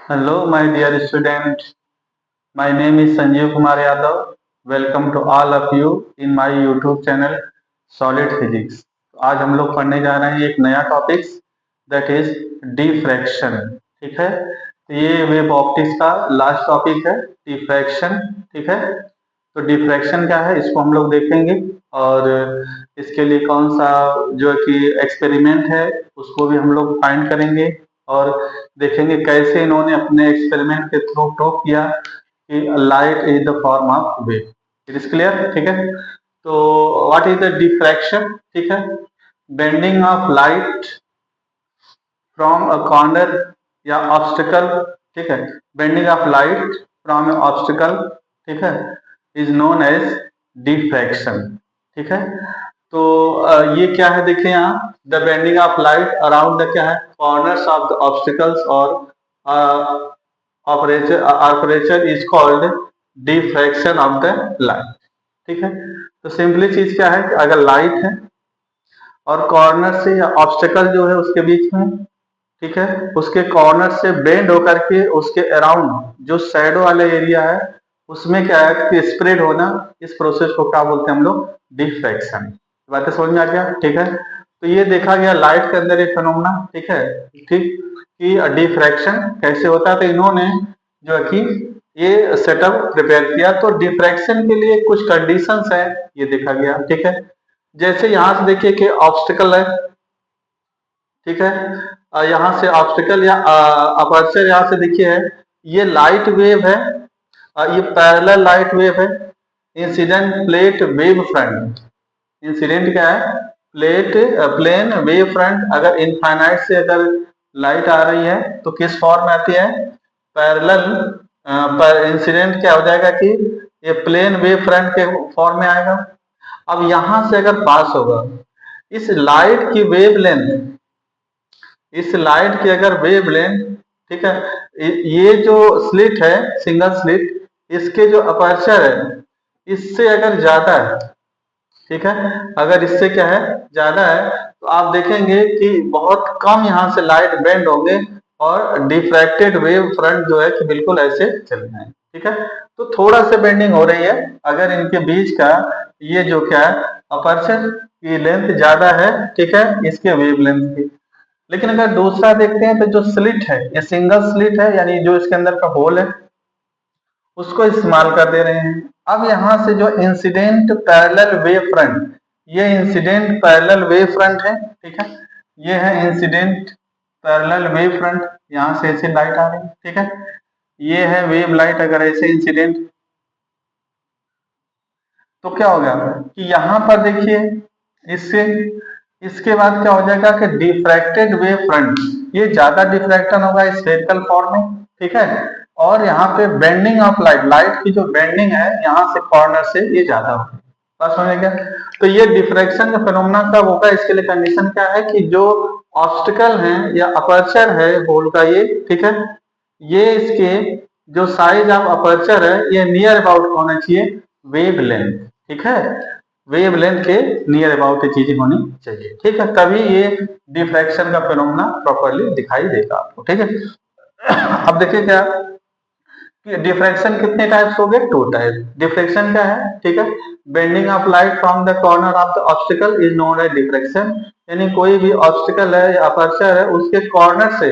Hello, my dear student. My name is Sanjeev Kumar Yadav. Welcome to all of you in my YouTube channel Solid Physics. आज हम लोग पढ़ने जा रहे हैं एक नया टॉपिक दैट इज डिफ्रैक्शन। ठीक है, तो ये वेब ऑप्टिक्स का लास्ट टॉपिक है डिफ्रैक्शन। ठीक है, तो डिफ्रैक्शन क्या है इसको हम लोग देखेंगे और इसके लिए कौन सा जो कि एक्सपेरिमेंट है उसको भी हम लोग फाइंड करेंगे और देखेंगे कैसे इन्होंने अपने एक्सपेरिमेंट के थ्रू प्रूव किया कि light is the form of wave. It is clear. ठीक है, तो व्हाट इज द डिफ्रैक्शन। ठीक है, bending of light from a corner या ऑब्स्टिकल। ठीक है, bending of light from A obstacle, ठीक है, इज नोन एज डिफ्रैक्शन। ठीक है, तो ये क्या है देखिए यहाँ the bending of light around the क्या है कॉर्नर्स ऑफ द ऑब्स्टिकल्स और aperture is called diffraction of the light. ठीक है, तो सिंपली चीज क्या है कि अगर लाइट है और कॉर्नर से या ऑब्स्टिकल जो है उसके बीच में, ठीक है, उसके कॉर्नर से बेंड होकर के उसके अराउंड जो शैडो वाला एरिया है उसमें क्या है कि स्प्रेड होना, इस प्रोसेस को क्या बोलते हैं हम लोग डिफ्रैक्शन। बातें समझ में आ गया। ठीक है, तो ये देखा गया लाइट के अंदर एक फिनोमेना। ठीक है, ठीक, कि डिफ्रैक्शन कैसे होता है, तो इन्होंने जो है कि ये सेटअप प्रिपेयर किया। तो डिफ्रैक्शन के लिए कुछ कंडीशंस है ये देखा गया। ठीक है, जैसे यहाँ से देखिए कि ऑब्स्टिकल है, ठीक है, यहाँ से ऑब्स्टिकल या अपर्चर यहाँ से देखिए है, ये लाइट वेव है, ये पैरेलल लाइट वेव है। Incident plate wave front, incident क्या है प्लेट प्लेन वेव फ्रंट। अगर इनफाइनाइट से अगर लाइट आ रही है तो किस फॉर्म में आती है पैरेलल, पर इंसिडेंट क्या हो जाएगा कि ये प्लेन वेव फ्रंट के फॉर्म में आएगा। अब यहां से अगर पास होगा इस लाइट की वेव लेंथ, इस लाइट की अगर वेव लेंथ, ठीक है, ये जो स्लिट है सिंगल स्लिट, इसके जो अपर्चर है इससे अगर ज्यादा है, ठीक है, अगर इससे क्या है ज्यादा है तो आप देखेंगे कि बहुत कम यहाँ से लाइट बेंड होंगे और डिफ्रैक्टेड वेव फ्रंट जो है कि बिल्कुल ऐसे चले जाएंगे। ठीक है, तो थोड़ा सा बेंडिंग हो रही है अगर इनके बीच का ये जो क्या है अपर्चर की लेंथ ज्यादा है, ठीक है, इसके वेव लेंथ की। लेकिन अगर दूसरा देखते हैं तो जो स्लिट है ये सिंगल स्लिट है, यानी जो इसके अंदर का होल है उसको इस्तेमाल कर दे रहे हैं। अब यहां से जो इंसिडेंट पैरेलल वेव फ्रंट, ये इंसिडेंट पैरेलल वेव फ्रंट है, ठीक है, ये है इंसिडेंट पैरेलल वेव फ्रंट, यहां से ऐसे लाइट आ रही है। ठीक है, ये है वेव लाइट अगर ऐसे इंसिडेंट, तो क्या होगा कि यहां पर देखिए इससे इसके बाद क्या हो जाएगा कि डिफ्रैक्टेड वेव फ्रंट, ये ज्यादा डिफ्रैक्शन होगा स्फेरिकल फॉर्म में। ठीक है, और यहाँ पे बेंडिंग ऑफ लाइट, लाइट की जो बेंडिंग है यहाँ से कॉर्नर से ये ज्यादा होगी। बात समझ गया। तो ये डिफ्रैक्शन का फिनोमेना कब होगा, इसके लिए कंडीशन क्या है कि जो ऑब्स्टिकल है या अपर्चर है होल का ये, ठीक है, ये इसके जो साइज ऑफ अपर्चर है ये नियर अबाउट होना चाहिए वेव लेंथ। ठीक है, वेव लेंथ के नियर अबाउट ये चीजें होनी चाहिए। ठीक है, तभी ये डिफ्रैक्शन का फिनोमेना प्रॉपर्ली दिखाई देगा आपको। ठीक है, अब देखिए क्या कि डिफ्रैक्शन कितने टाइप्स हो गए, टू टाइप। डिफ्रैक्शन क्या है, ठीक है, bending of light from the corner of the obstacle is known as diffraction, यानी कोई भी ऑब्स्टिकल है या अपर्चर है उसके कॉर्नर से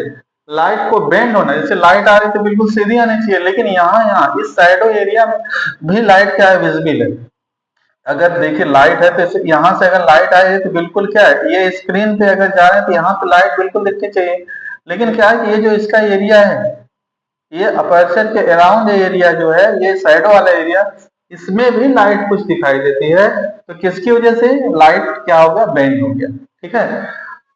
लाइट को बेंड होना, जैसे लाइट आ रही तो बिल्कुल सीधी आनी चाहिए, लेकिन यहाँ यहाँ इस शैडो एरिया में भी लाइट क्या है विजिबल है। अगर देखिए लाइट है तो यहाँ से अगर लाइट आए तो बिल्कुल क्या है ये स्क्रीन पे अगर जा रहे हैं तो यहाँ पे लाइट बिल्कुल दिखनी चाहिए। लेकिन क्या है कि ये जो इसका एरिया है ये अपर्चर के अराउंड एरिया जो है ये शैडो वाला एरिया, इसमें भी लाइट कुछ दिखाई देती है। तो किसकी वजह से लाइट क्या हो गया बेंड हो गया। ठीक है,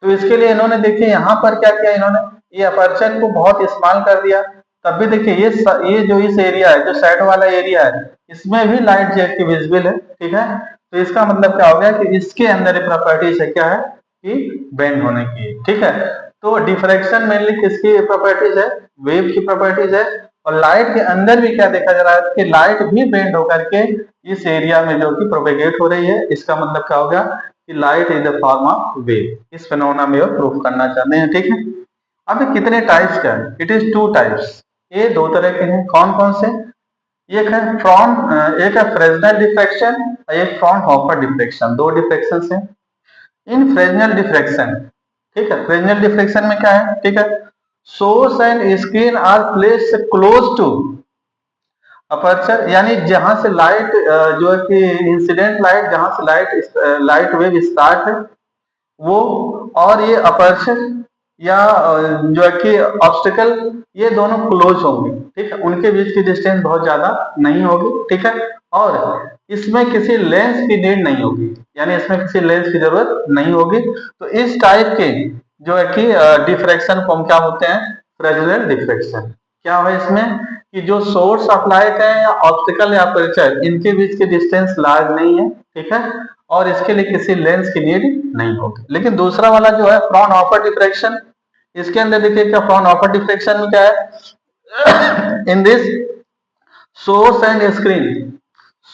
तो इसके लिए इन्होंने देखिए यहाँ पर क्या किया, इन्होंने ये अपर्चर को बहुत इस्तेमाल कर दिया। तब भी देखिए ये जो इस एरिया है जो शैडो वाला एरिया है इसमें भी लाइट जेट की विजिबल है। ठीक है, तो इसका मतलब क्या हो गया कि इसके अंदर प्रॉपर्टीज है क्या है कि बेंड होने की। ठीक है, तो डिफ्रैक्शन मेनली किसकी प्रॉपर्टीज है, वेव की प्रॉपर्टीज है। और लाइट के अंदर भी क्या देखा जा रहा है कि लाइट भी बेंड होकर के इस एरिया में जो कि प्रोपेगेट हो रही है। इसका मतलब क्या होगा कि light is the form of wave. इस फिनोमेना में वो प्रूफ करना चाहते हैं। ठीक है, अब कितने टाइप्स का है, इट इज टू टाइप्स। ये दो तरह के हैं, कौन कौन से? एक है फ्रेजनेल डिफ्रैक्शन और एक फ्रॉनहोफर डिफ्रैक्शन, दो डिफ्रैक्शन है। इन फ्रेजनेल डिफ्रैक्शन, ठीक है, फ्रेजनेल डिफ्रैक्शन में क्या है, ठीक है, source and screen are placed close to aperture, यानी जहां से लाइट जो है कि इंसिडेंट लाइट, जहां से लाइट वेव स्टार्ट है वो, और ये अपर्चर या जो है कि ऑब्स्टिकल, ये दोनों क्लोज होंगे, ठीक है, उनके बीच की डिस्टेंस बहुत ज्यादा नहीं होगी, ठीक है, और इसमें किसी लेंस की नीड नहीं होगी, यानी इसमें किसी लेंस की जरूरत नहीं होगी। तो इस टाइप के जो है कि डिफ्रैक्शन को हम क्या बोलते हैं, फ्रेजनेल डिफ्रैक्शन। क्या है इसमें कि जो सोर्स ऑफ लाइट है या ऑप्टिकल या अपर्चर, इनके बीच की डिस्टेंस लार्ज नहीं है, ठीक है, और इसके लिए किसी लेंस की नीड नहीं होगी। लेकिन दूसरा वाला जो है फ्रॉनहोफर डिफ्रैक्शन, इसके अंदर देखिए क्या फ्रॉनहोफर डिफ्रैक्शन में क्या है, in this source and screen,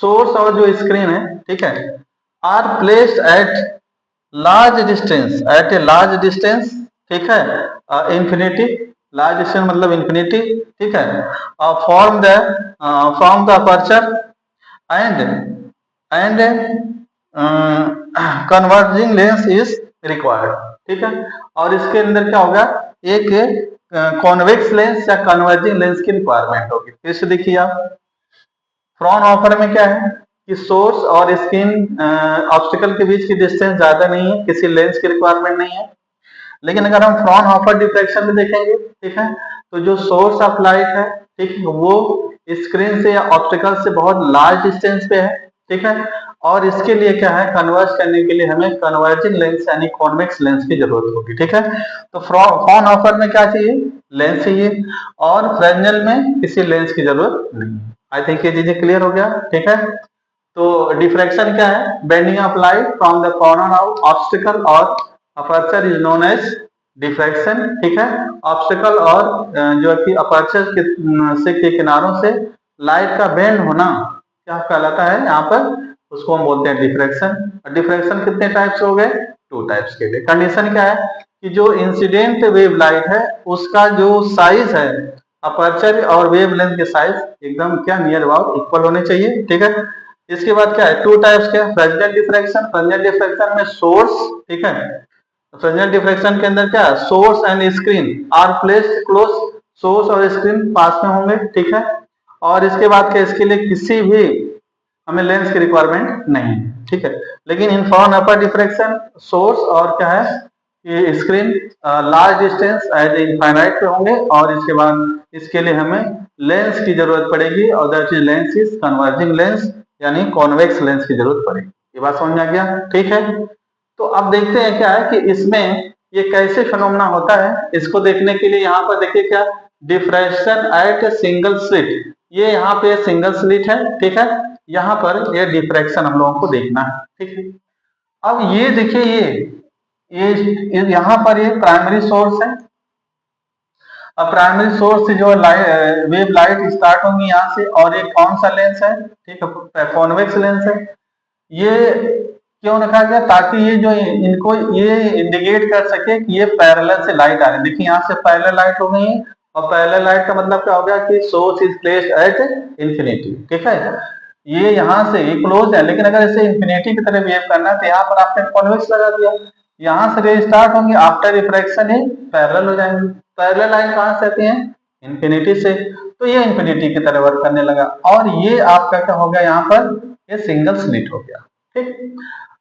source और जो स्क्रीन है, ठीक है, are placed at large distance, at a large distance, ठीक है, इंफिनिटी, लार्ज डिस्टेंस मतलब इंफिनिटी, ठीक है, from the aperture and converging lens is required, ठीक है, और इसके अंदर क्या होगा, एक कॉन्वेक्स लेंस या कन्वर्जिंग लेंस की रिक्वायरमेंट होगी। फिर से देखिए आप, फ्रॉनहोफर में क्या है कि सोर्स और स्क्रीन ऑब्स्टिकल के बीच की डिस्टेंस ज्यादा नहीं है, किसी लेंस की रिक्वायरमेंट नहीं है। लेकिन अगर हम फ्रॉनहोफर डिफ्रैक्शन में देखेंगे, ठीक है, तो जो सोर्स ऑफ लाइट है, ठीक है, वो स्क्रीन से या ऑप्टिकल से बहुत लार्ज डिस्टेंस पे है, ठीक है, और इसके लिए क्या है, कन्वर्ज करने के लिए हमें कन्वर्जिंग लेंस यानी कॉन्वेक्स लेंस की जरूरत होगी, ठीक है। तो फ्रॉनहोफर में क्या चाहिए, लेंस चाहिए, और फ्रेजनेल में किसी लेंस की जरूरत नहीं है। आई थिंक ये चीजें क्लियर हो गया, ठीक है। तो डिफ्रैक्शन क्या है, bending of light from the corner of obstacle और aperture is known as diffraction, ठीक है। ऑब्स्टिकल और जो है कि अपर्चर के किनारों से लाइट का बेंड होना क्या कहलाता है यहाँ पर, उसको हम बोलते हैं डिफ्रैक्शन। डिफ्रैक्शन कितने टाइप्स हो गए, टू टाइप्स के लिए। कंडीशन क्या है कि जो इंसिडेंट वेव लाइट है उसका जो साइज है, अपर्चर और वेवलेंथ के साइज एकदम क्या नियर अबाउट इक्वल होने चाहिए, ठीक है। इसके बाद क्या है, टू टाइप्स के, फ्रेजनेल डिफ्रैक्शन, फ्रेजनेल डिफ्रैक्शन में सोर्स, ठीक है, फ्रेजनेल डिफ्रैक्शन के अंदर क्या है, source and screen are placed close, source और स्क्रीन पास में होंगे, ठीक है, और इसके बाद क्या, इसके लिए किसी भी हमें लेंस की रिक्वायरमेंट नहीं है, ठीक है। लेकिन इन फ्रॉनहोफर डिफ्रैक्शन सोर्स और क्या है, ये screen large distance as infinite पे होंगे, और इसके बाद इसके लिए हमें लेंस की जरूरत पड़ेगी, और that is lens is converging lens यानी कॉन्वेक्स लेंस की जरूरत पड़ेगी। ये बात समझ में आ गया, ठीक है। तो अब देखते हैं क्या है कि इसमें ये कैसे फिनोमेना होता है, इसको देखने के लिए यहाँ पर देखिए क्या, डिफ्रैक्शन एट सिंगल स्लिट, ये यहाँ पे सिंगल स्लिट है, ठीक है, यहाँ पर ये डिफ्रैक्शन हम लोगों को देखना है, ठीक है। अब ये देखिए ये यहाँ पर ये प्राइमरी सोर्स है। अब प्राइमरी सोर्स से जो वेव लाइट स्टार्ट होंगी यहाँ से, और ये कौन सा लेंस है, ठीक है, कॉन्वेक्स लेंस है। ये क्यों रखा गया, ताकि ये जो इनको ये इंडिकेट कर सके कि ये पैरेलल से लाइट आ रही है। देखिए यहाँ से पैरेलल लाइट हो गई है, और पैरेलल लाइट का मतलब क्या हो गया कि source is placed at infinity, ठीक है। ये यहाँ से ये क्लोज है, लेकिन अगर इसे इंफिनिटी की तरह बिहेव करना है तो यहाँ पर आपने कॉन्वेक्स लगा दिया, यहाँ से रे स्टार्ट होंगी, आफ्टर रिफ्रैक्शन ही पैरेलल हो जाएंगी। पैरेलल लाइन कहाँ से आती है, इंफिनिटी से, तो ये इंफिनिटी की तरह वर्क करने लगा, और ये आपका क्या हो गया, यहाँ पर ये सिंगल स्लिट हो गया, ठीक।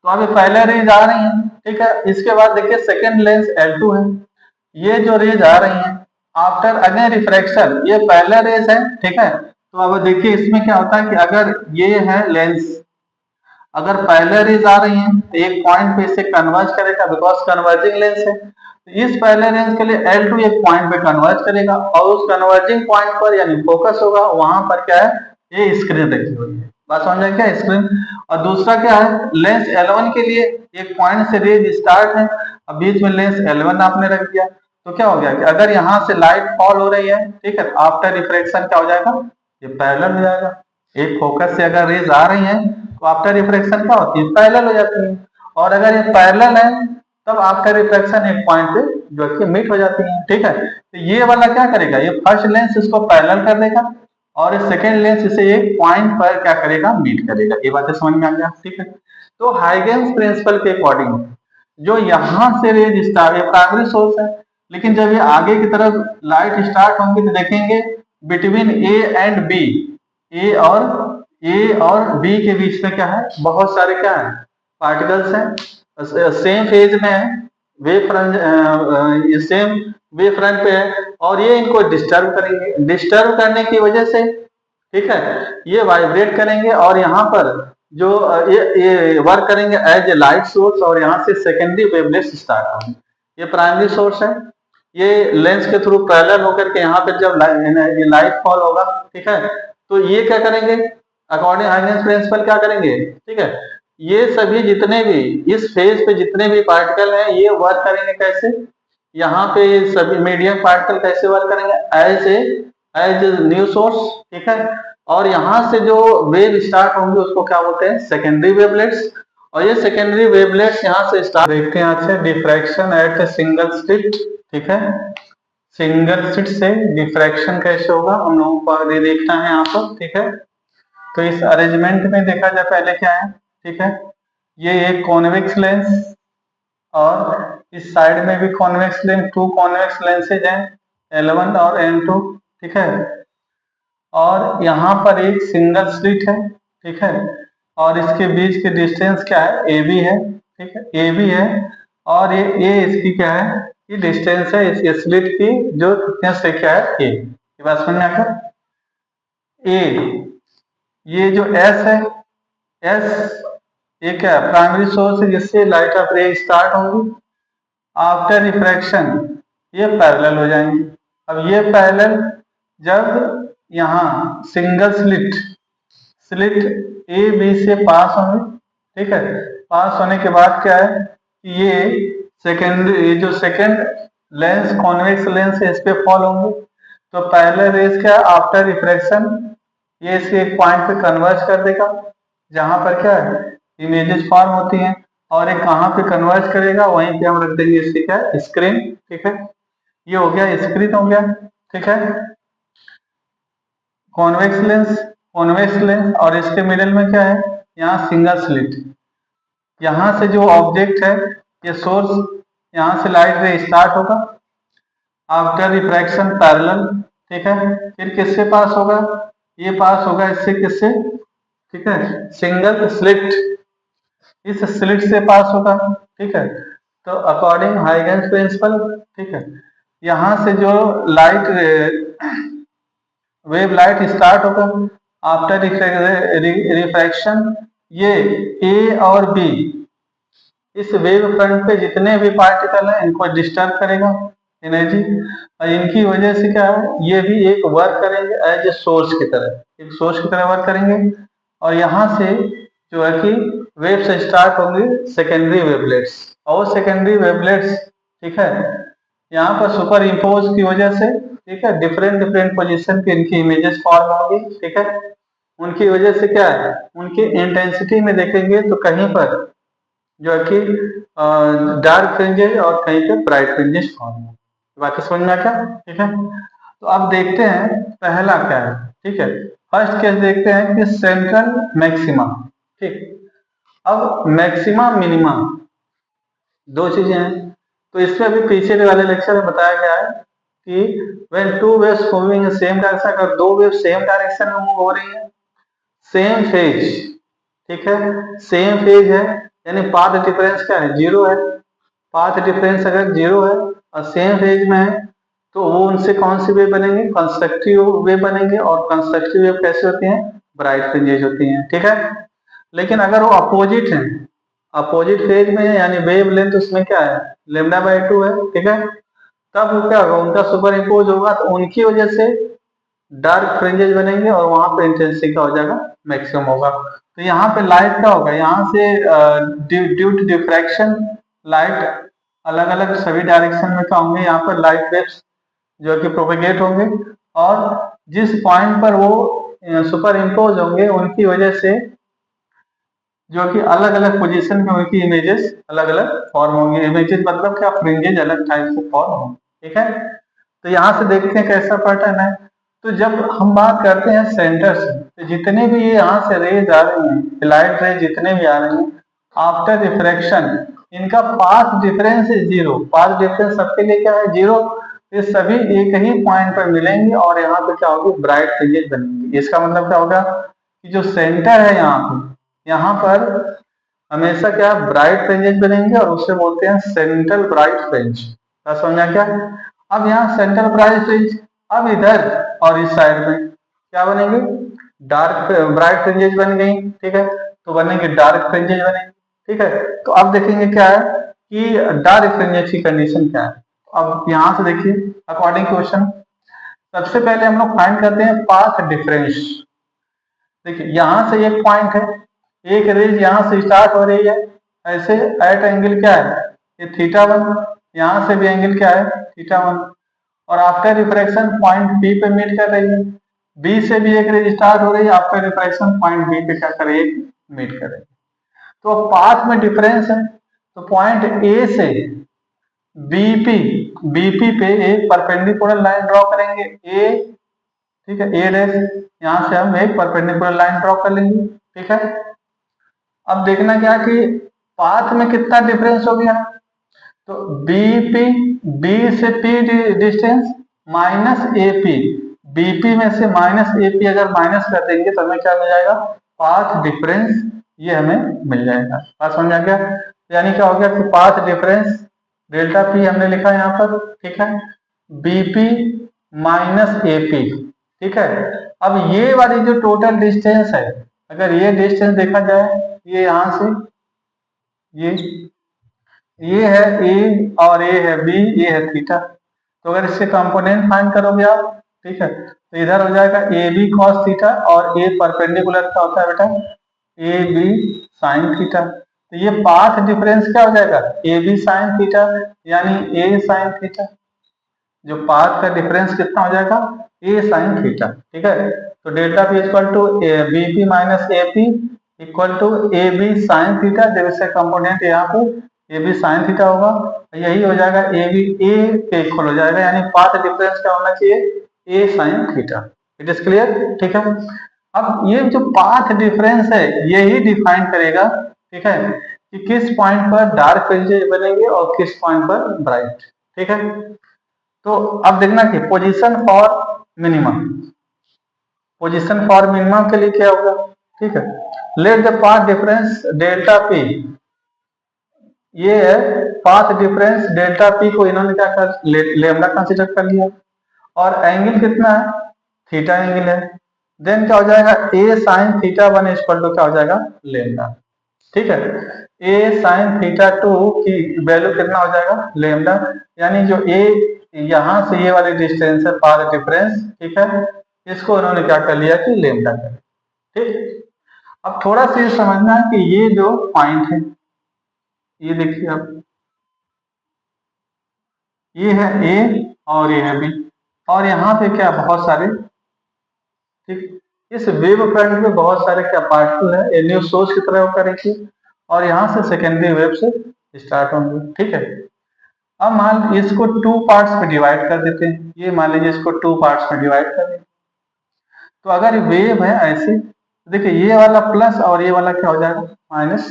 तो अभी पहले रेज आ रही है, ठीक है। इसके बाद देखिए सेकेंड लेंस L2 है, ये जो रेज आ रही है आफ्टर अगेन रिफ्रैक्शन, ये पहले रेज है, ठीक है। तो अब देखिए इसमें क्या होता है कि अगर ये है लेंस, अगर पहले रेज आ रही है तो एक पॉइंट पे इसे कन्वर्ज करेगा, बिकॉज कन्वर्जिंग लेंस है। तो इस पहले रेंज के लिए L2 एक पॉइंट पे कन्वर्ज करेगा, और उस कन्वर्जिंग पॉइंट पर यानी फोकस होगा, वहां पर क्या है, ये स्क्रीन रखी हुई है, बात समझ में क्या, स्क्रीन। और दूसरा क्या है, लेंस L1 के लिए एक पॉइंट से रेज स्टार्ट है, अब बीच में लेंस L1 आपने रख दिया, तो क्या हो गया कि अगर यहाँ से लाइट फॉल हो रही है, ठीक है, आफ्टर रिफ्रैक्शन क्या हो जाएगा, ये पैरेलल हो जाएगा। एक फोकस से अगर रेज आ रही है तो आफ्टर रिफ्रैक्शन क्या होती है, पैरेलल हो जाती है। और अगर ये पैरेलल है तब आफ्टर रिफ्रैक्शन एक पॉइंट पे जो है कि मीट हो जाती है। ठीक है, तो ये वाला क्या करेगा, ये फर्स्ट लेंस इसको पैरेलल कर देगा और सेकेंड लेंस इसे एक पॉइंट पर क्या करेगा, मीट करेगा। ये बातें समझ में आ गया। ठीक है, तो हाइगेंस प्रिंसिपल के अकॉर्डिंग जो यहाँ से रेज स्टार्ट, ये प्राइमरी सोर्स है, लेकिन जब ये आगे की तरफ लाइट स्टार्ट होंगी तो देखेंगे बिटवीन ए एंड बी, ए और बी के बीच में क्या है, बहुत सारे क्या है, पार्टिकल्स हैं, सेम फेज में है, वेव फ्रंट, ये सेम वेव फ्रंट पे है और ये इनको डिस्टर्ब करेंगे। डिस्टर्ब करने की वजह से ठीक है ये वाइब्रेट करेंगे और यहाँ पर जो ये वर्क करेंगे एज ए लाइट सोर्स और यहाँ से सेकेंडरी वेवलेट्स स्टार्ट होंगे। ये प्राइमरी सोर्स है, ये लेंस के थ्रू पैरेलल होकर के यहाँ पे जब लाइट फॉल होगा, ठीक है, तो ये क्या करेंगे, अकॉर्डिंग हाइगेंस प्रिंसिपल क्या करेंगे, ठीक है, ये सभी जितने भी इस फेज पे जितने भी पार्टिकल हैं ये वर्क करेंगे कैसे, यहाँ पे सभी मीडियम पार्टिकल कैसे वर्क करेंगे, एज न्यू सोर्स। ठीक है, और यहाँ से जो वेव स्टार्ट होंगे उसको क्या बोलते हैं, सेकेंडरी वेवलेट्स। और ये सेकेंडरी वेवलेट्स यहाँ से स्टार्ट, देखते हैं अच्छे, diffraction at a single slit. ठीक है, सिंगल स्लिट से डिफ्रैक्शन कैसे होगा हम लोगों को आगे देखना है यहाँ पर। ठीक है, तो इस अरेंजमेंट में देखा जाए पहले क्या है। ठीक है, ये एक कॉन्वेक्स लेंस और इस साइड में भी convex lens, two convex lenses हैं L1 और N2। ठीक है, और यहाँ पर एक सिंगल स्लिट है। ठीक है, और इसके बीच के डिस्टेंस क्या है, AB है। ठीक है, AB है और ये A इसकी क्या है, ये डिस्टेंस है इस स्लिट की, जो थिकनेस से क्या है, A। ये बात समझ में आ गया। A, ये जो S है, S ये क्या है, प्राइमरी सोर्स है जिससे लाइट ऑफ रे स्टार्ट होंगी, आफ्टर रिफ्रैक्शन ये पैरेलल हो जाएंगे। अब ये पैरेलल जब यहाँ सिंगल स्लिट ए बी से पास होंगे, ठीक है, पास होने के बाद क्या है कि ये जो सेकेंड लेंस कॉन्वेक्स लेंस है इस पे फॉल होंगे, तो पैरेलल रेज क्या है, आफ्टर रिफ्रैक्शन ये इसके एक पॉइंट पे कन्वर्ज कर देगा जहां पर क्या है, इमेजेस फॉर्म होती हैं, और एक कहाँ पे कन्वर्ज करेगा, वहीं पे हम रख देंगे इसकी क्या, स्क्रीन। ठीक है, ये हो गया स्क्रीन हो गया। ठीक है, कॉन्वेक्स लेंस और इसके मिडिल में क्या है, यहाँ सिंगल स्लिट, यहाँ से जो ऑब्जेक्ट है ये सोर्स, यहाँ से लाइट रे स्टार्ट होगा आफ्टर रिफ्रैक्शन पैरेलल। ठीक है, फिर किससे पास होगा, ये पास होगा इससे, किससे, ठीक है, सिंगल स्लिट, इस स्लिट से पास होगा। ठीक है, तो अकॉर्डिंग हाइगेंस प्रिंसिपल, ठीक है, यहाँ से जो वेव लाइट स्टार्ट होगा आफ्टर रिफ्रैक्शन, ये ए और बी इस वेव फ्रंट पे जितने भी पार्टिकल हैं इनको डिस्टर्ब करेगा एनर्जी, और इनकी वजह से क्या है, ये भी एक वर्क करेंगे एज ए सोर्स की तरह, एक सोर्स की तरह वर्क करेंगे, और यहाँ से जो है कि वेव से स्टार्ट होंगी सेकेंडरी वेवलेट्स, और सेकेंडरी वेवलेट्स, ठीक है, यहाँ पर सुपर इम्पोज की वजह से, ठीक है, डिफरेंट पोजीशन पे इनकी इमेजेस फॉर्म होंगी। ठीक है, उनकी वजह से क्या है, उनकी इंटेंसिटी में देखेंगे तो कहीं पर जो है कि डार्क फ्रिंजेस और कहीं पे ब्राइट फ्रिंजेस फॉर्म होंगे। बाकी समझ में आ गया। ठीक है, तो अब देखते हैं पहला क्या है। ठीक है, फर्स्ट केस देखते हैं कि सेंट्रल मैक्सिमा। ठीक, अब मैक्सिमा मिनिमा दो चीजें हैं, तो इसमें अभी पीछे वाले लेक्चर में बताया गया है कि when two waves moving in same direction, अगर दो वेव सेम डायरेक्शन में मूव हो रही है, सेम फेज, ठीक है, सेम फेज है, यानी पाथ डिफरेंस क्या है, जीरो है, पाथ डिफरेंस अगर जीरो है और सेम फेज में है तो वो उनसे कौन सी वेव बनेंगे, कंस्ट्रक्टिव वेव बनेंगे, और कंस्ट्रक्टिव वेव कैसे होती हैं, ब्राइट फ्रिंजेस होती हैं। ठीक है, लेकिन अगर वो अपोजिट है, अपोजिट फेज में है, यानी वेव लेंथ उसमें क्या है, λ/2 है। ठीक है, तब क्या होगा, उनका सुपर इम्पोज होगा तो उनकी वजह से डार्क फ्रिंजेस बनेंगे और वहां पे इंटेंसिटी का हो जाएगा, मैक्सिमम होगा। तो यहाँ पे लाइट क्या होगा, यहाँ से ड्यू टू डिफ्रैक्शन लाइट अलग अलग सभी डायरेक्शन में क्या होंगे, यहाँ पर लाइट वेव्स जो कि प्रोपेगेट होंगे, और जिस पॉइंट पर वो सुपर इम्पोज होंगे उनकी वजह से जो कि अलग अलग पोजीशन में उनकी इमेजेस अलग अलग फॉर्म होंगी। इमेजेस मतलब क्या, फ्रिंजेज अलग टाइप से फॉर्म होंगे, ठीक है। तो यहाँ से देखते हैं कैसा पैटर्न है। तो जब हम बात करते हैं सेंटर से, तो जितने भी ये यहाँ से रेज आ रही हैं, लाइट रेज जितने भी आ रहे हैं, आफ्टर रिफ्रैक्शन इनका पाथ डिफरेंस है जीरो। पाथ डिफरेंस सबके लिए क्या है, जीरो। ये सभी एक ही पॉइंट पर मिलेंगे और यहाँ पे क्या होगी, ब्राइट फ्रिंजेस बनेंगी। इसका मतलब क्या होगा कि जो सेंटर है यहाँ पर हमेशा क्या ब्राइट फ्रिंजेस बनेंगे और उसे बोलते हैं सेंट्रल ब्राइट फ्रिंज। क्या समझा क्या? अब यहाँ सेंट्रल ब्राइट फ्रिंज, अब इधर और इस साइड में क्या बनेंगे, डार्क ब्राइट फ्रिंजेस बन गई, ठीक है। तो बनेंगे डार्क फ्रिंजेस बनेंगे, ठीक है। तो अब देखेंगे क्या है कि डार्क फ्रिंजेस की कंडीशन क्या है। अब यहाँ से देखिए अकॉर्डिंग क्वेश्चन, सबसे पहले हम लोग फाइंड करते हैं पाथ डिफरेंस। देखिए यहाँ से एक पॉइंट है, एक रेज यहाँ से स्टार्ट हो रही है ऐसे, एट एंगल क्या है, ये θ1, यहाँ से भी एंगल क्या है, θ1, और आफ्टर रिफ्रैक्शन पॉइंट बी पे मीट कर रही है। बी से भी एक रेज स्टार्ट हो रही है, आफ्टर रिफ्रैक्शन पॉइंट बी पे क्या कर रही है, मीट कर रही है। तो पाथ में डिफरेंस है, तो पॉइंट ए से बीपी, बीपी पे एक परपेंडिकुलर लाइन ड्रॉ करेंगे ए, ठीक है, ए डैश, यहाँ से हम एक परपेंडिकुलर लाइन ड्रॉ कर लेंगे, ठीक है। अब देखना क्या कि पाथ में कितना डिफरेंस हो गया, तो बीपी, बी से P distance minus AP, BP में से माइनस एपी अगर माइनस कर देंगे तो हमें क्या मिल जाएगा, पाथ डिफरेंस, ये हमें मिल जाएगा। बात समझ आ गया? यानी क्या हो गया कि पाथ डिफरेंस डेल्टा पी हमने लिखा यहाँ पर, ठीक है, बीपी माइनस एपी, ठीक है। अब ये वाली जो टोटल डिस्टेंस है, अगर ये डिस्टेंस देखा जाए, ये यहाँ से ये है ए और ये है बी, ये है थीटा। तो अगर इसके कंपोनेंट फाइंड करोगे आप, ठीक है, तो इधर हो जाएगा ए बी कॉस थीटा और ए परपेंडिकुलर क्या होता है बेटा, ए बी साइन थीटा। तो ये पाथ डिफरेंस क्या हो जाएगा, ए बी साइन थीटा, यानी ए साइन थीटा। जो पाथ का डिफरेंस कितना हो जाएगा, ए साइन थीटा, ठीक है। तो delta P equal to B P minus A P equal to A B sine theta, जब इसका कंपोनेंट यहाँ पे ए बी साइन थीटा होगा, यही हो जाएगा ए बी ए के इक्वल हो जाएगा, यानी पाथ डिफरेंस क्या होना चाहिए, A sine theta. It is clear, ठीक है। अब ये जो पाथ डिफरेंस है यही डिफाइन करेगा, ठीक है, कि किस पॉइंट पर डार्क फ्रिंजेस बनेंगे और किस पॉइंट पर ब्राइट, ठीक है। तो अब देखना कि position for minimum, position for minimum के लिए क्या होगा, ठीक है, let the path difference delta P, ये है पाथ डिफरेंस डेल्टा पी को इन्होंने क्या कर लेमडा कंसीडर कर लिया, और एंगल कितना है, थीटा एंगल है। देन क्या हो जाएगा, A sine theta one equal to क्या हो जाएगा, लेमडा, ठीक है। ए साइन थीटा टू की वैल्यू कितना हो जाएगा, लेमडा, यानी जो ए यहां से ये वाली डिस्टेंस है पाथ डिफरेंस, ठीक है, इसको उन्होंने क्या कर लिया कि लेमडा कर, ठीक। अब थोड़ा सा ये समझना है कि ये जो पॉइंट है, ये देखिए आप, ये है ए और ये है बी, और यहाँ पे क्या बहुत सारे, ठीक, इस वेव फ्रंट में बहुत सारे क्या पार्टिकल है, ये न्यू सोर्स की तरह करेंगे और यहाँ से सेकेंडरी वेव से स्टार्ट होंगे, ठीक है। अब मान इसको टू पार्ट्स में डिवाइड कर देते हैं, ये मान लीजिए इसको टू पार्ट्स में डिवाइड कर दें। तो अगर वेव है ऐसे, देखिए ये वाला प्लस और ये वाला क्या हो जाएगा, माइनस।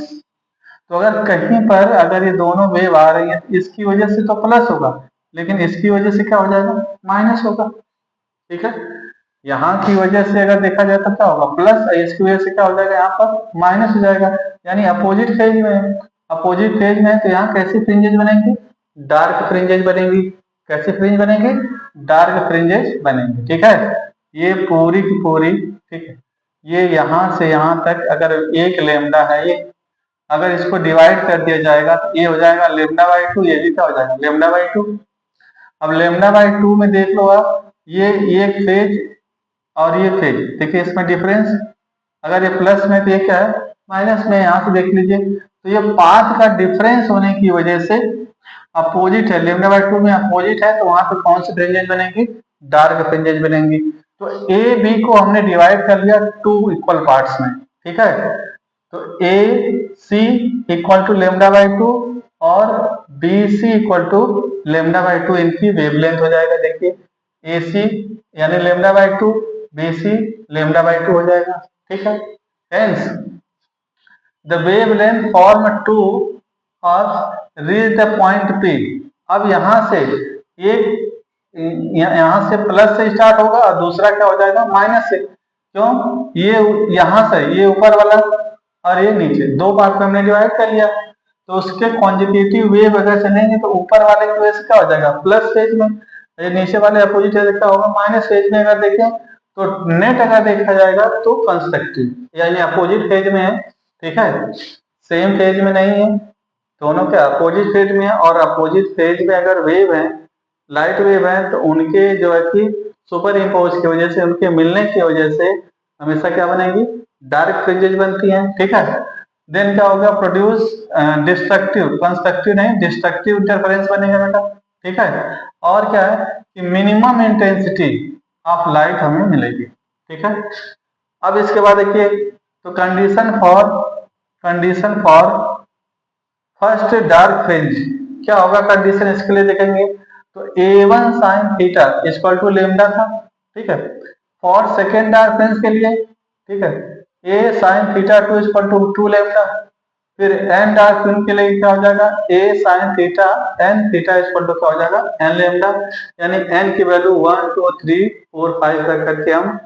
तो अगर कहीं पर अगर ये दोनों वेव आ रही है, इसकी वजह से तो प्लस होगा, लेकिन इसकी वजह से क्या हो जाएगा, माइनस होगा, ठीक है। यहाँ की वजह से अगर देखा जाए तो क्या होगा, प्लस, इसकी वजह से क्या हो जाएगा, यहाँ पर माइनस हो जाएगा, यानी अपोजिट फेज में है। अपोजिट फेज में है तो यहाँ कैसी फ्रिंजेस बनेंगी, डार्क फ्रिंजेस बनेंगी। कैसी फ्रिंज बनेंगी, डार्क फ्रिंजेस बनेंगी, ठीक है। ये पूरी की पूरी, ठीक है, ये यहाँ से यहाँ तक अगर एक लेमडा है, ये अगर इसको डिवाइड कर दिया जाएगा तो ये हो जाएगा लेमडा बाई टू, ये भी क्या हो जाएगा, लेमडा बाई टू। अब लेमडा बाई टू में देख लो आप, ये एक फेज और ये फेज, देखिए इसमें डिफरेंस, अगर ये प्लस में तो ये क्या है, माइनस में, यहाँ से देख लीजिए। तो ये पाथ का डिफरेंस होने की वजह से अपोजिट है, लेमडा बाई टू में अपोजिट है, तो वहां पे कौन सी फ्रिंजेस बनेंगी, डार्क फ्रिंजेस बनेंगी। तो ए बी को हमने डिवाइड कर लिया टू इक्वल पार्ट्स में, ठीक है। तो A C equal to lambda by two और B C equal to lambda by two इनकी वेवलेंथ हो जाएगा। देखिए ए सी यानी lambda by two, B C lambda by two हो जाएगा। ठीक है, hence the wavelength form two और रीच द पॉइंट पी। अब यहाँ से एक यहाँ से प्लस से स्टार्ट होगा और दूसरा क्या हो जाएगा माइनस से। क्यों? ये यहाँ से ये ऊपर वाला और ये नीचे दो पार्ट में हमने डिवाइड कर लिया, तो उसके कॉन्जिक्यूटिव वेव अगर चलेंगे तो ऊपर वाले की वजह से क्या हो जाएगा प्लस फेज में, ये नीचे वाले अपोजिट क्या होगा माइनस फेज में। अगर देखें तो नेट अगर देखा जाएगा तो कंस्ट्रक्टिव यानी अपोजिट फेज में है। ठीक है, सेम फेज में नहीं है, दोनों क्या अपोजिट फेज में है। और अपोजिट फेज में अगर वेव है, लाइट वेव है, तो उनके जो है कि सुपर इम्पोज की वजह से, उनके मिलने की वजह से हमेशा क्या बनेगी डार्क फ्रिंजेज बनती हैं। ठीक है, देन क्या होगा प्रोड्यूस डिस्ट्रक्टिव, कंस्ट्रक्टिव नहीं डिस्ट्रक्टिव इंटरफेरेंस बनेगा बेटा। ठीक है, और क्या है कि मिनिमम इंटेंसिटी ऑफ लाइट हमें मिलेगी। ठीक है, अब इसके बाद देखिए तो condition for first dark fringe क्या होगा। कंडीशन इसके लिए देखेंगे तो A1 sine theta equal to lambda था। ठीक है, फॉर सेकेंड डार्क फ्रिंज के लिए ठीक है A sine theta 2 equal to 2 lambda. फिर एन डार्क फ्रिंज के लिए क्या हो जाएगा A sine theta n theta equal to क्या हो जाएगा एन लेमडा। यानी एन की वैल्यू 1 2 3 4 5 तक करके हम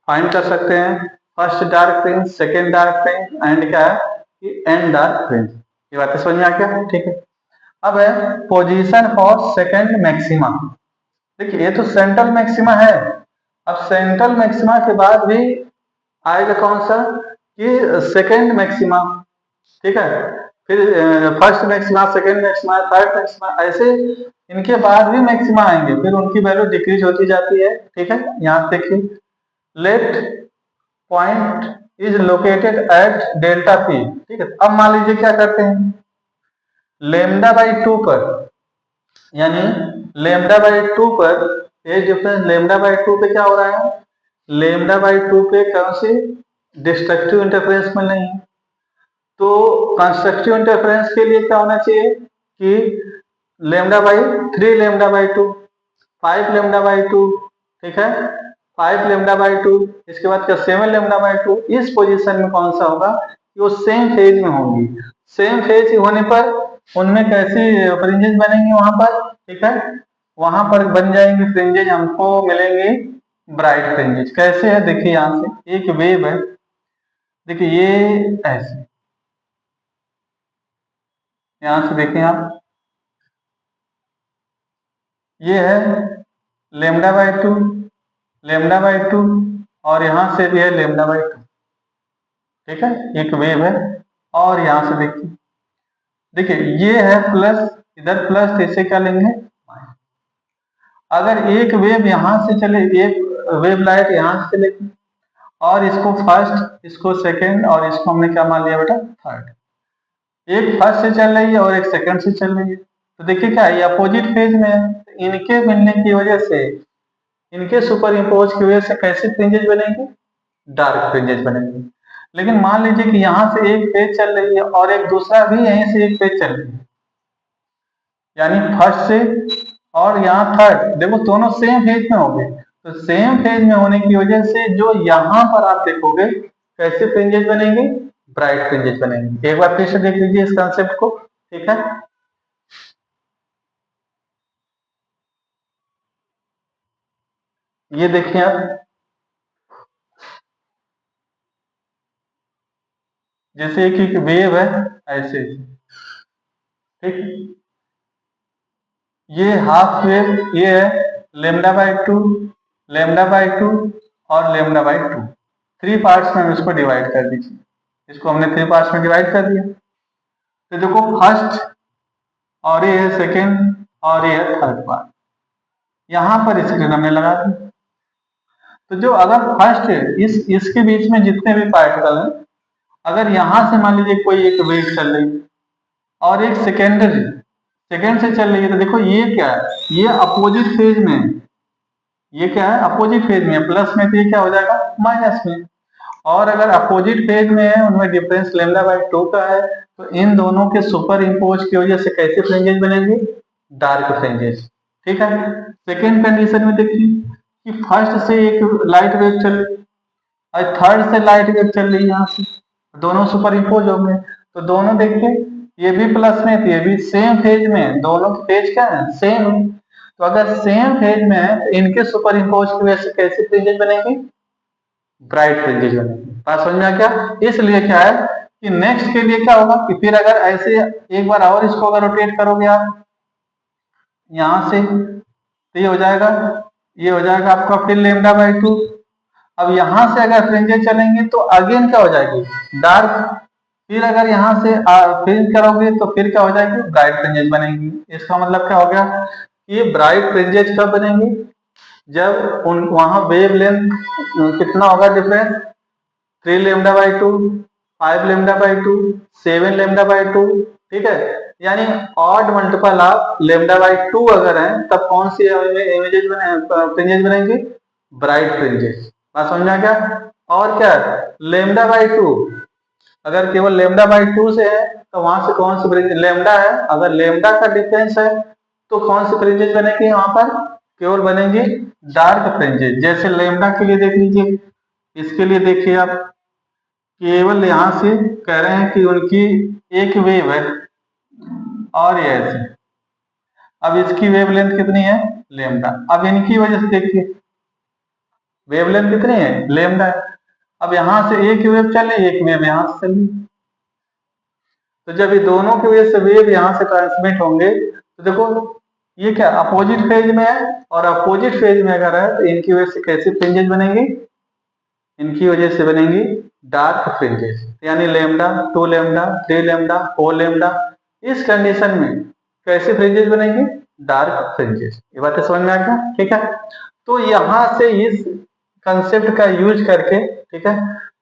फाइंड कर सकते हैं। First dark fringe, second dark fringe and क्या है कि एन डार्क फ्रिंज। ये बातें समझ में आ गया। ठीक है, अब है पोजीशन फॉर सेकेंड मैक्सिमा। देखिए ये तो सेंट्रल मैक्सिमा है। अब सेंट्रल मैक्सिमा के बाद भी आएगा कौन सा कि सेकेंड मैक्सिमा। ठीक है, फिर first maxima, second maxima, third maxima, ऐसे इनके बाद भी मैक्सिमा आएंगे, फिर उनकी वैल्यू डिक्रीज होती जाती है। ठीक है, यहाँ देखिए let point is located at delta P. ठीक है, अब मान लीजिए क्या करते हैं लेमडा बाई टू पर, यानी लेमडा बाई टू पर age difference lambda by to पे क्या हो रहा है लेमडा बाई टू पे कौन सी डिस्ट्रक्टिव इंटरफेरेंस में नहीं है। तो कंस्ट्रक्टिव इंटरफेरेंस के लिए क्या होना चाहिए कि lambda by 3 lambda by to, 5 lambda by to. ठीक है, 5 लेमडा बाई टू, इसके बाद क्या 7 लेमडा बाई टू। इस पोजीशन में कौन सा होगा कि वो सेम फेज में होंगी। सेम फेज होने पर उनमें कैसी फ्रिंजेस बनेंगी वहां पर। ठीक है, वहां पर बन जाएंगे फ्रिंजेज, हमको मिलेंगे ब्राइट फ्रिंजेज। कैसे है देखिए, यहाँ से एक वेव है, देखिए ये ऐसे, यहां से देखिए आप, ये है lambda by to, lambda by two, और यहां से भी है लेमडा बाई टू। ठीक है, एक वेव है। और यहां से देखिए, देखिए ये है प्लस, इधर प्लस, तो इसे क्या लेंगे माइनस। अगर एक वेव यहां से चले, एक वेव लाइट यहां से चलेगी और इसको फर्स्ट, इसको सेकेंड, और इसको हमने क्या मान लिया बेटा थर्ड। एक फर्स्ट से चल रही है और एक सेकंड से चल रही है, तो देखिए क्या ये अपोजिट फेज में है। तो इनके मिलने की वजह से, इनके सुपर इम्पोज की वजह से कैसे फ्रिंजेज बनेंगे डार्क फ्रिंजेज बनेंगे। लेकिन मान लीजिए कि यहाँ से एक फेज चल रही है और एक दूसरा भी यहीं से एक फेज चल रही है, यानी फर्स्ट से और यहाँ थर्ड, देखो दोनों सेम फेज में होंगे। तो सेम फेज में होने की वजह से जो यहाँ पर आप देखोगे कैसे फ्रिंजेज बनेंगे ब्राइट फ्रिंजेज बनेंगे। एक बार फिर से देख लीजिए इस कंसेप्ट को। ठीक है, ये देखिए आप, जैसे एक वेव है ऐसे। ठीक, ये हाफ वेव, ये है lambda by to, lambda by two और लेमडा बाई टू। 3 पार्ट्स में हम इसको डिवाइड कर दीजिए। इसको हमने 3 पार्ट्स में डिवाइड कर दिया। तो देखो फर्स्ट, और ये है सेकेंड, और ये है थर्ड पार्ट। यहां पर स्क्रीन हमने लगा दी। तो जो अगर फर्स्ट इसके बीच में जितने भी पार्टिकल हैं, अगर यहां से मान लीजिए कोई एक वेव चल रही है और एक सेकेंडरी सेकेंड से चल रही है, तो देखो ये क्या है, ये अपोजिट फेज में है। ये क्या है अपोजिट फेज में, प्लस में, तो ये क्या हो जाएगा माइनस में। और अगर अपोजिट फेज में है, उनमें डिफरेंस लेमडा बाई 2 का है, तो इन दोनों के सुपर इम्पोज की वजह से कैसे फ्रिंजेस बनेंगे? Dark fringes. ठीक है। सेकेंड कंडीशन में देखिए कि फर्स्ट से एक लाइट वेव चल रही और थर्ड से लाइट वेव चल रही है, यहाँ से दोनों सुपर इम्पोज हो गए। तो दोनों देखिए, ये भी प्लस में तो ये भी सेम फेज में है, दोनों के फेज क्या है? सेम है। तो अगर सेम फेज में है तो इनके सुपर इम्पोज की वजह से कैसे फ्रिंजेस बनेंगे? ब्राइट फ्रिंजेस बनेंगे। बात समझ में आ गया? इसलिए क्या है कि नेक्स्ट के लिए क्या होगा कि फिर अगर ऐसे एक बार और इसको अगर रोटेट करोगे आप यहां से, तो ये हो जाएगा, ये हो जाएगा आपका फिर लेमडा बाई 2। अब यहां से अगर फ्रिंजेस चलेंगे तो अगेन क्या हो जाएगी? डार्क। फिर अगर यहाँ से फ्रिंज करोगे तो फिर क्या हो जाएगी? ब्राइट फ्रिंजेस बनेंगी। इसका मतलब क्या हो गया? ये ब्राइट फ्रिंजेस कब बनेंगी? जब उन वहां वेव लेंथ कितना होगा difference? 3 lambda by 2, 5 lambda by 2, 7 lambda by 2। ठीक है। यानी odd multiple of lambda by 2 अगर है तब कौन सी इमेजेस बने, फ्रिंजेस बनेंगी? Bright fringes. बात समझ में आ गया? और क्या लेमडा बाई 2, अगर केवल लेमडा बाई 2 से है तो वहां से कौन सी फ्रिंज लेमडा है, अगर लेमडा का डिफरेंस है तो कौन सी फ्रिंजेस बनेगी वहां पर? केवल बनेंगे डार्क फ्रिंजेस। जैसे लेमडा के लिए देख लीजिए, इसके लिए देखिए आप, केवल यहां से कह रहे हैं कि उनकी एक वेव है और ये ऐसे, अब इसकी वेवलेंथ कितनी है? लेमडा। अब इनकी वजह से देखिए वेवलेंथ कितनी है? लेमडा। अब यहां से एक वेव चले, एक वेव यहां से चली, तो जब ये दोनों की वजह से वेव यहां से ट्रांसमिट होंगे तो देखो ये क्या अपोजिट फेज में है, और अपोजिट फेज में अगर है तो इनकी वजह से कैसी फ्रिंजेस बनेंगी? इनकी वजह से बनेंगी डार्क फ्रिंजेस। यानी लेमडा, 2 लेमडा, 3 लेमडा, 4 लेमडा, इस कंडीशन में कैसे फ्रिंजेस बनेंगे? Dark fringes. ये बातें समझ में आ गया? ठीक है। तो यहां से इस कंसेप्ट का यूज करके, ठीक है,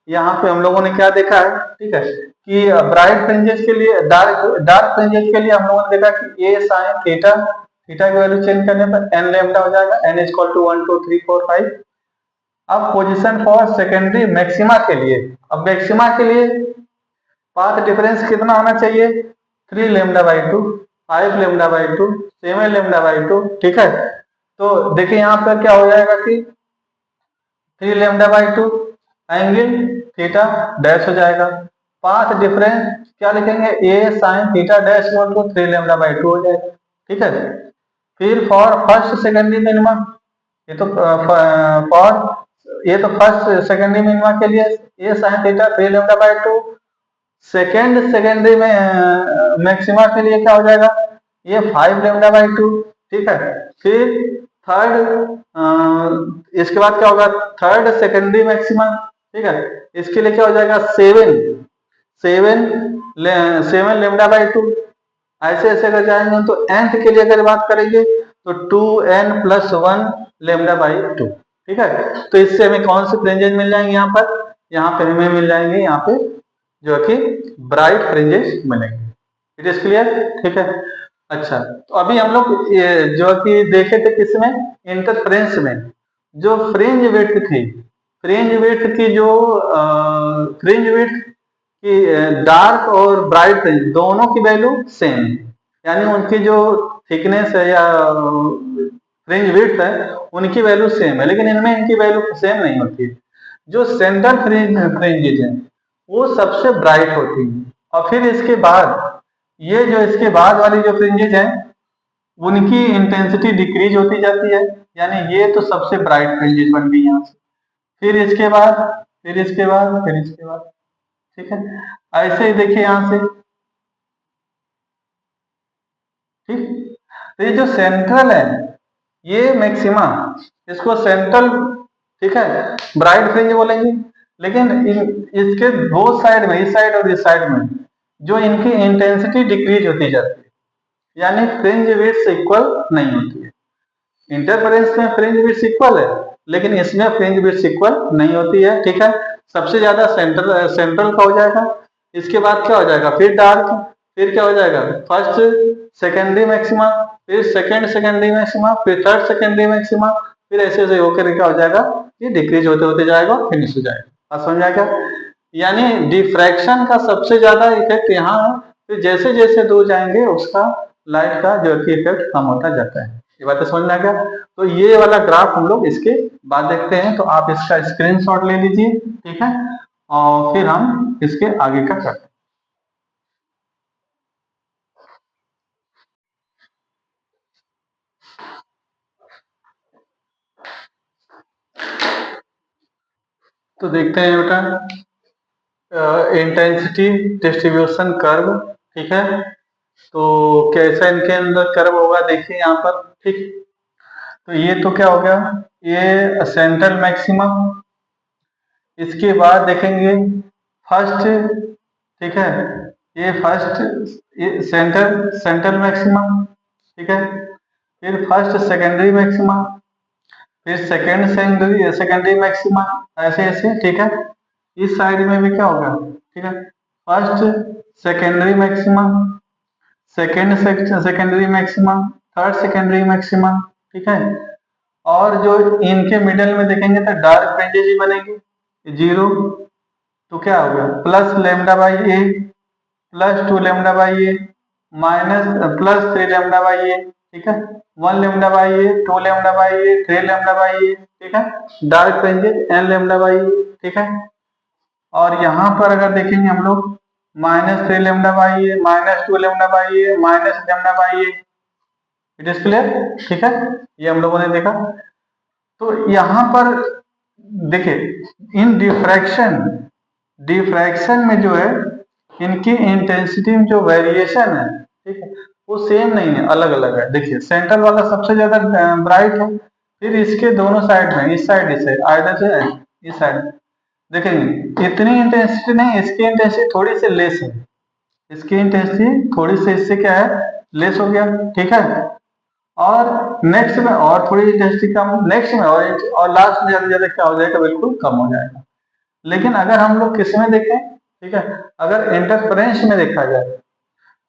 यहाँ पे हम लोगों ने क्या देखा है? ठीक है कि ब्राइट फ्रिंजेस के लिए, डार्क फ्रिंजेस के लिए हम लोगों ने देखा कि ए साइन थीटा, थीटा की वैल्यू चेंज करने पर एन लेमडा हो जाएगा, एन इज इक्वल टू 1 2 3 4 5। अब पोजीशन फॉर सेकेंडरी मैक्सिमा के लिए, अब मैक्सिमा के लिए पाथ डिफरेंस कितना होना चाहिए? 3 lambda by 2, 5 lambda by 2, 7 lambda by 2। ठीक है। तो देखिए यहाँ पर क्या हो जाएगा कि 3 lambda by 2 angle theta dash हो जाएगा। पाथ डिफरेंस क्या लिखेंगे? A sine theta dash equal to 3 lambda by 2 हो जाएगा। ठीक है। फिर फॉर फर्स्ट सेकेंडरी मिनिमा, ये तो फर्स्ट सेकेंडरी मिनिमा के लिए a sine theta 3 lambda by 2। Second secondary में मैक्सिमा के लिए क्या हो जाएगा? ये 5 लेमडा बाई 2। ठीक है। फिर थर्ड, इसके बाद क्या होगा? Third secondary maxima. ठीक है। इसके लिए क्या हो जाएगा? 7 लेमडा बाई 2। ऐसे ऐसे अगर जाएंगे तो nth के लिए अगर बात करेंगे तो 2n प्लस 1 लेमडा बाई 2। ठीक है। तो इससे हमें कौन से फ्रिंजेस मिल जाएंगे? यहाँ पे हमें मिल जाएंगे यहाँ पे जो कि ब्राइट फ्रिंजेस मिलेंगे। It is clear? ठीक है। अच्छा, तो अभी हम लोग जो कि देखे थे किसमें? इंटरफ्रेंस में। जो फ्रिंज विड्थ थी, फ्रिंज विड्थ की जो फ्रिंज विड्थ की डार्क और ब्राइट फ्रिंज दोनों की वैल्यू सेम है, यानी उनकी जो थिकनेस है या फ्रिंज विड्थ है उनकी वैल्यू सेम है, लेकिन इनमें इनकी वैल्यू सेम नहीं होती। जो सेंट्रल फ्रिंजेज हैं वो सबसे ब्राइट होती है, और फिर इसके बाद ये जो इसके बाद वाली जो फ्रिंजेज हैं उनकी इंटेंसिटी डिक्रीज होती जाती है, यानी ये तो सबसे ब्राइट फ्रिंजेज बन गई यहाँ से। फिर इसके बाद, फिर इसके बाद, फिर इसके बाद। ठीक है। ऐसे ही देखिए यहाँ से। ठीक। तो ये जो सेंट्रल है ये मैक्सिमा, इसको सेंट्रल, ठीक है, ब्राइट फ्रिंज बोलेंगे। लेकिन इसके दो साइड में, इस साइड और इस साइड में जो इनकी इंटेंसिटी डिक्रीज होती जाती है, यानी फ्रिंज विड्थ इक्वल नहीं होती है। इंटरफेरेंस में फ्रिंज विड्थ इक्वल है, लेकिन इसमें फ्रिंज विड्थ इक्वल नहीं होती है। ठीक है। सबसे ज्यादा सेंट्रल का हो जाएगा, इसके बाद क्या हो जाएगा? फिर डार्क, फिर क्या हो जाएगा? फर्स्ट सेकेंडरी मैक्सिमा, फिर सेकेंड सेकेंडरी मैक्सिमा, फिर थर्ड सेकेंडरी मैक्सिमा, फिर ऐसे ऐसे होकर क्या हो जाएगा? ये डिक्रीज होते होते जाएगा, फिनिश हो जाएगा। बात समझ आया क्या? यानी डिफ्रैक्शन का सबसे ज्यादा इफेक्ट यहाँ है, फिर जैसे जैसे दूर जाएंगे उसका लाइट का जो है इफेक्ट कम होता जाता है। ये बात समझ में आ गया? तो ये वाला ग्राफ हम लोग इसके बाद देखते हैं, तो आप इसका स्क्रीनशॉट ले लीजिए, ठीक है, और फिर हम इसके आगे का करते हैं। तो देखते हैं बेटा, इंटेंसिटी डिस्ट्रीब्यूशन कर्व, ठीक है, तो कैसा इनके अंदर कर्व होगा देखिए यहाँ पर, ठीक। तो ये तो क्या हो गया, ये सेंट्रल मैक्सिमम, इसके बाद देखेंगे फर्स्ट, ठीक है, ये फर्स्ट, ये सेंट्रल सेंट्रल मैक्सिमम, ठीक है, फिर फर्स्ट सेकेंडरी मैक्सिमम, फिर सेकेंड सेकेंडरी मैक्सिमा, ऐसे ऐसे, ठीक है। इस साइड में भी क्या होगा, ठीक है, first secondary maxima, second secondary maxima, third secondary maxima, ठीक है। और जो इनके मिडल में देखेंगे तो डार्क फ्रिंजेस ही बनेगी, जीरो, तो क्या हो गया plus lambda by a, plus two lambda by a, minus plus three lambda by a, ठीक है, one lambda by a, two lambda by a, three lambda by a, ठीक है, dark fringes n lambda by a, ठीक है। और यहाँ पर अगर देखेंगे हम लोग minus three lambda by a, minus two lambda by a, minus lambda by a, it is clear, ठीक है, ये हम लोगों ने देखा। तो यहाँ पर देखिए इन डिफ्रैक्शन, डिफ्रैक्शन में जो है इनकी इंटेंसिटी में जो वेरिएशन है, ठीक है, वो सेम नहीं है, अलग अलग है। देखिए सेंट्रल वाला सबसे ज्यादा ब्राइट है, फिर इसके दोनों साइड में, इस साइड इस साइड, आइदर से इस साइड देखेंगे इतनी इंटेंसिटी नहीं, इसकी इंटेंसिटी थोड़ी सी लेस है, इसकी इंटेंसिटी थोड़ी सी इससे क्या है लेस हो गया, ठीक है। और नेक्स्ट में और थोड़ी इंटेंसिटी कम, नेक्स्ट में और लास्ट में ज्यादा ज्यादा क्या हो जाएगा, बिल्कुल कम हो जाएगा। लेकिन अगर हम लोग किस में देखें, ठीक है, अगर इंटरफेरेंस में देखा जाए,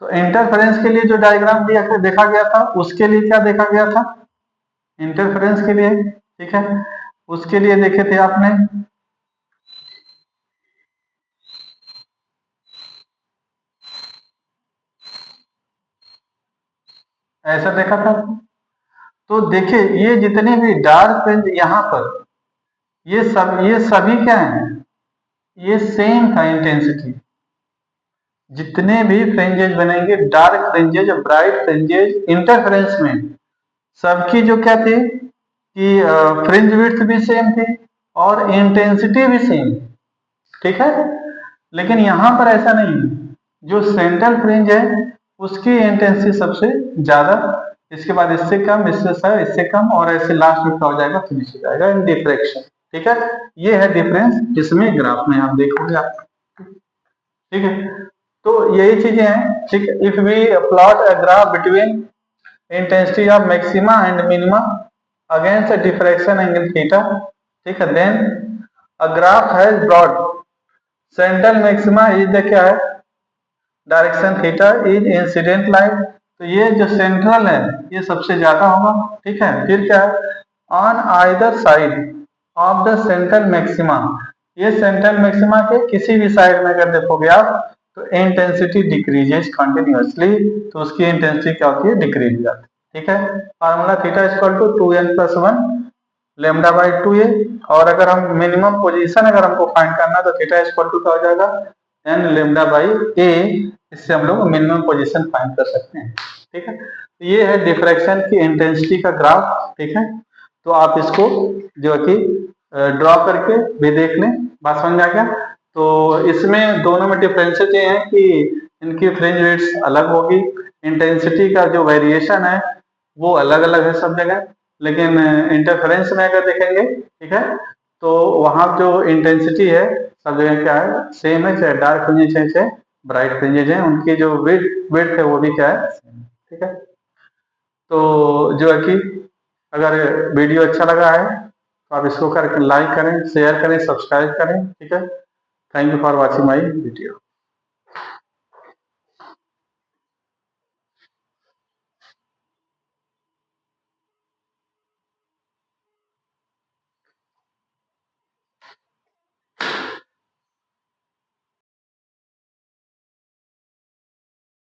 तो इंटरफेरेंस के लिए जो डायग्राम दिया देखा गया था, उसके लिए क्या देखा गया था, इंटरफेरेंस के लिए, ठीक है, उसके लिए देखे थे आपने, ऐसा देखा था। तो देखिए ये जितने भी डार्क फ्रिंज यहाँ पर, ये सभी क्या है, ये सेम था इंटेंसिटी। जितने भी फ्रिंजेज बनेंगे, डार्क फ्रिंजेज और ब्राइट फ्रिंजेज इंटरफेरेंस में, सबकी जो क्या थी कि फ्रिंज विड्थ भी सेम थी और इंटेंसिटी भी सेम, ठीक है। लेकिन यहाँ पर ऐसा नहीं है, जो सेंट्रल फ्रिंज है उसकी इंटेंसिटी सबसे ज्यादा, इसके बाद इससे कम, इससे कम, और ऐसे लास्ट में क्या हो जाएगा, फिनिश हो जाएगा इन डिफ्रैक्शन, ठीक है। ये है डिफरेंस इसमें ग्राफ में आप देखोगे आप, ठीक है। तो यही चीजें हैं, ठीक है। If we plot a graph between intensity of maxima and minima against a diffraction angle theta, ठीक है, then a graph has broad central maxima is the क्या है, direction theta is incident light, तो ये जो सेंट्रल है ये सबसे ज्यादा होगा, ठीक है। फिर क्या है, on either side of the central maxima, ये सेंट्रल मैक्सिमा के किसी भी साइड में अगर देखोगे आप, तो इंटेंसिटी डिक्रीजेस कंटिन्यूअसली, तो उसकी इंटेंसिटी क्या होती है, डिक्रीज हो जाती है, ठीक है। Formula theta equal to 2n+1 lambda by 2a, और अगर हम मिनिमम पोजीशन अगर हमको फाइंड करना तो थीटा इक्वल टू क्या हो जाएगा, n लेमडा बाई a, इससे हम लोग मिनिमम पोजीशन फाइंड कर सकते हैं, ठीक है। तो ये है डिफ्रैक्शन की इंटेंसिटी का ग्राफ, ठीक है। तो आप इसको जो है कि ड्रॉ करके भी देख लें, बात समझ आ गया। तो इसमें दोनों में डिफरेंसेस ये हैं कि इनकी फ्रिंज विड्थ अलग होगी, इंटेंसिटी का जो वेरिएशन है वो अलग अलग है सब जगह, लेकिन इंटरफेरेंस में अगर देखेंगे, ठीक है, तो वहां जो इंटेंसिटी है सब जगह क्या है, सेम है, चाहे डार्क फ्रिंजेस है चाहे ब्राइट फ्रिंजेस है, उनकी जो विड्थ है वो भी क्या है, ठीक है। तो जो है कि अगर वीडियो अच्छा लगा है तो आप इसको करके लाइक करें, शेयर करें, सब्सक्राइब करें, ठीक है। Thank you for watching my video.